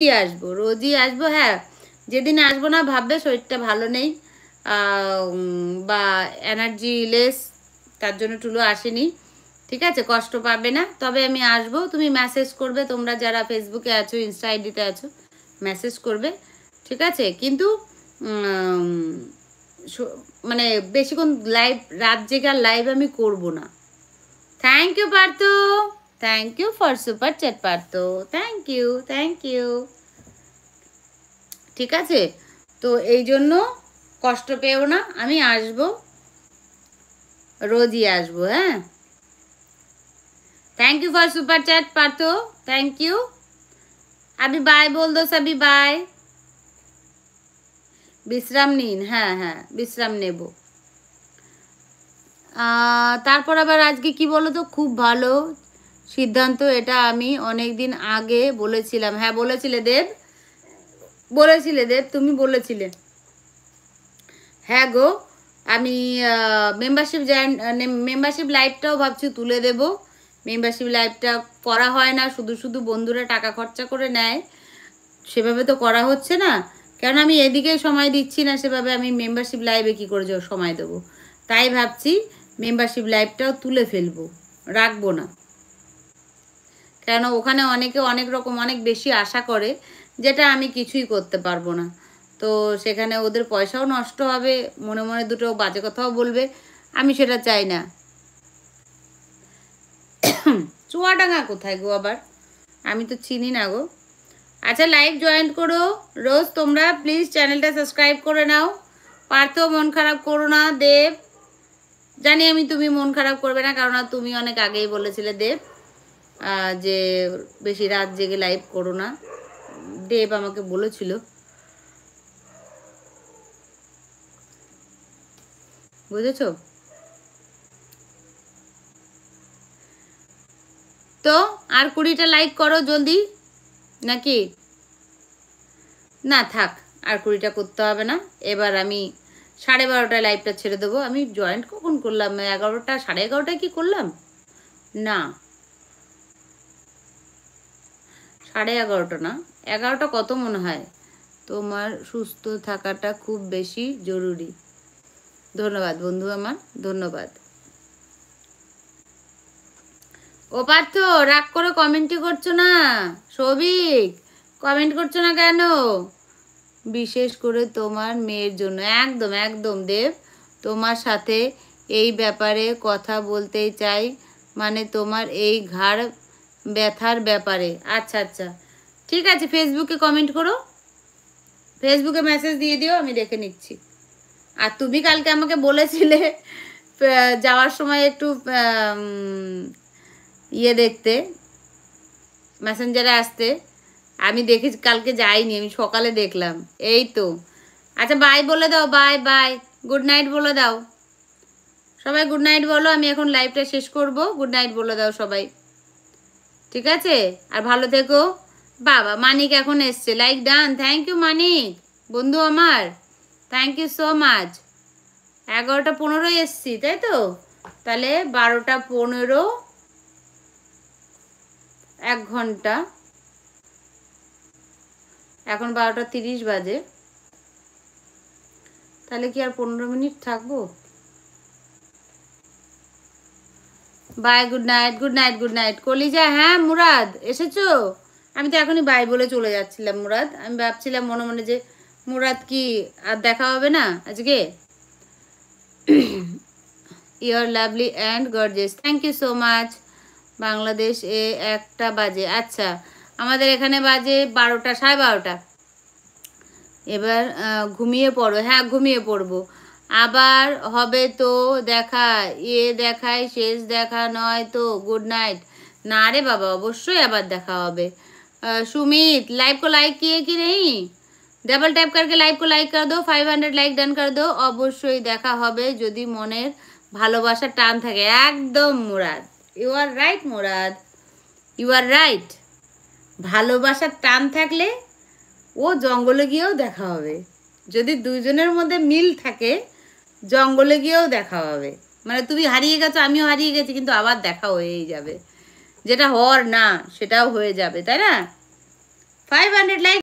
আসবো, রোজই আসবো। হ্যাঁ, যেদিন আসবো না ভাববে শরীরটা ভালো নেই বা এনার্জি লেস, তার জন্য টুলু আসেনি। ঠিক আছে, কষ্ট পাবে না, তবে আমি আসবো। তুমি মেসেজ করবে, তোমরা যারা ফেসবুকে আছো, ইনস্টা আইডিতে আছো, মেসেজ করবে। ঠিক আছে, কিন্তু মানে বেশিক্ষণ লাইভ, রাত জেগে লাইভ আমি করব না। Thank you Partha, thank you for super chat Partha, thank you, thank you. ঠিক আছে, তো এই জন্য কষ্ট পেও না, আমি আসবো, রোজই আসবো। হ্যাঁ, thank you for super chat Partho, thank you. अभी बाय बोल दो सभी, बाय। বিশ্রাম নিন, হ্যাঁ হ্যাঁ বিশ্রাম নেব। তারপর আবার আজকে কি বলো তো, খুব ভালো সিদ্ধান্ত এটা, আমি অনেক দিন আগে বলেছিলাম। হ্যাঁ বলেছিলে দেব, বলেছিলে দেব, তুমি বলেছিলে। হ্যাঁ গো, আমি মেম্বারশিপ জয়েন, মেম্বারশিপ লাইভটাও ভাবছি তুলে দেব। মেম্বারশিপ লাইভটা করা হয় না, শুধু শুধু বন্ধুরা টাকা খরচা করে নেয়, সেভাবে তো করা হচ্ছে না। কারণ আমি এদিকে সময় দিচ্ছি না সেভাবে, আমি মেম্বারশিপ লাইভে কী করে সময় দেবো। তাই ভাবছি মেম্বারশিপ লাইভটাও তুলে ফেলবো, রাখবো না। কেন ওখানে অনেকে অনেক রকম অনেক বেশি আশা করে, যেটা আমি কিছুই করতে পারবো না। তো সেখানে ওদের পয়সাও নষ্ট হবে, মনে মনে দুটো বাজে কথাও বলবে, আমি সেটা চাই না। চুয়াডাঙ্গা কোথায় গো আবার, আমি তো চিনি না গো। আচ্ছা লাইভ জয়েন করো রোজ তোমরা, প্লিজ চ্যানেলটা সাবস্ক্রাইব করে নাও। পার্থ মন খারাপ করো না, দেব জানি আমি তুমি মন খারাপ করবে না, কারণ তুমি অনেক আগেই বলেছিলে দেব যে বেশি রাত জেগে লাইভ করো না, দেব আমাকে বলেছিল, বুঝেছ তো। আর 20টা লাইক করো জলদি, নাকি না থাক, আর 20টা করতে হবে না। এবার আমি 12:30টায় লাইভটা ছেড়ে দেবো। আমি জয়েন্ট কখন করলাম, 11টা 11:30টায় কি করলাম, না 11:30 না, 11টা কত মনে হয়। তোমার সুস্থ থাকাটা খুব বেশি জরুরি। ধন্যবাদ বন্ধু আমার, ধন্যবাদ। ও পার্থ রাগ করে কমেন্টই করছো না, সৌভিক কমেন্ট করছো না কেন? বিশেষ করে তোমার মেয়ের জন্য। একদম একদম দেব, তোমার সাথে এই ব্যাপারে কথা বলতেই চাই, মানে তোমার এই ঘাড় ব্যথার ব্যাপারে। আচ্ছা আচ্ছা ঠিক আছে, ফেসবুকে কমেন্ট করো, ফেসবুকে মেসেজ দিয়ে দিও, আমি দেখে নিচ্ছি। আর তুমি কালকে আমাকে বলেছিলে যাওয়ার সময় একটু ইয়ে দেখতে, মেসেঞ্জারে আসতে, আমি দেখি কালকে যাইনি, আমি সকালে দেখলাম, এই তো। আচ্ছা বাই বলে দাও, বাই বাই, গুড নাইট বলে দাও সবাই, গুড নাইট বলো, আমি এখন লাইভটা শেষ করব, গুড নাইট বলে দাও সবাই, ঠিক আছে? আর ভালো থেকো। বাবা মানিক এখন এসছে, লাইক ডান, থ্যাংক ইউ মানিক বন্ধু আমার, থ্যাংক ইউ সো মাচ। 11:15 এসছি তাই তো, তাহলে 12:15, 1 ঘন্টা, এখন 12:30 বাজে, তাহলে কি আর 15 মিনিট থাকবো? Bye, good night, good night, good night কলিজা। হ্যাঁ মুরাদ এসেছো? আমি তো এখনই বাই বলে চলে যাচ্ছিলাম মুরাদ, আমি ভাবছিলাম মনে মনে যে মুরাদ কি আর দেখা হবে না আজকে। Your lovely and gorgeous, thank you so much. Bangladesh 1টা বাজে, আচ্ছা আমাদের এখানে বাজে 12টা, 12:30। এবার ঘুমিয়ে পড়ো, হ্যাঁ ঘুমিয়ে পড়বো, আবার হবে তো দেখা, দেখায় শেষ দেখা নয় তো, গুড নাইট। না রে বাবা, অবশ্যই আবার দেখা হবে। सुमित लाइव को लाइक किए कि नहीं? डबल टैप करके लाइव को लाइक कर दो, 500 লাইক ডান कर दो। অবশ্যই দেখা হবে যদি মনের ভালোবাসা টান থাকে। একদম Murad, you are right Murad, you are right. ভালোবাসার টান থাকলে ও জঙ্গলে গিয়েও দেখা হবে, যদি দুইজনের মধ্যে মিল থাকে জঙ্গলে গিয়েও দেখা হবে। মানে তুমি হারিয়ে গেছো, আমিও হারিয়ে গেছি, কিন্তু আবার দেখা হয়েই যাবে, যেটা হওয়ার না সেটাও হয়ে যাবে, তাই না? 500 লাইক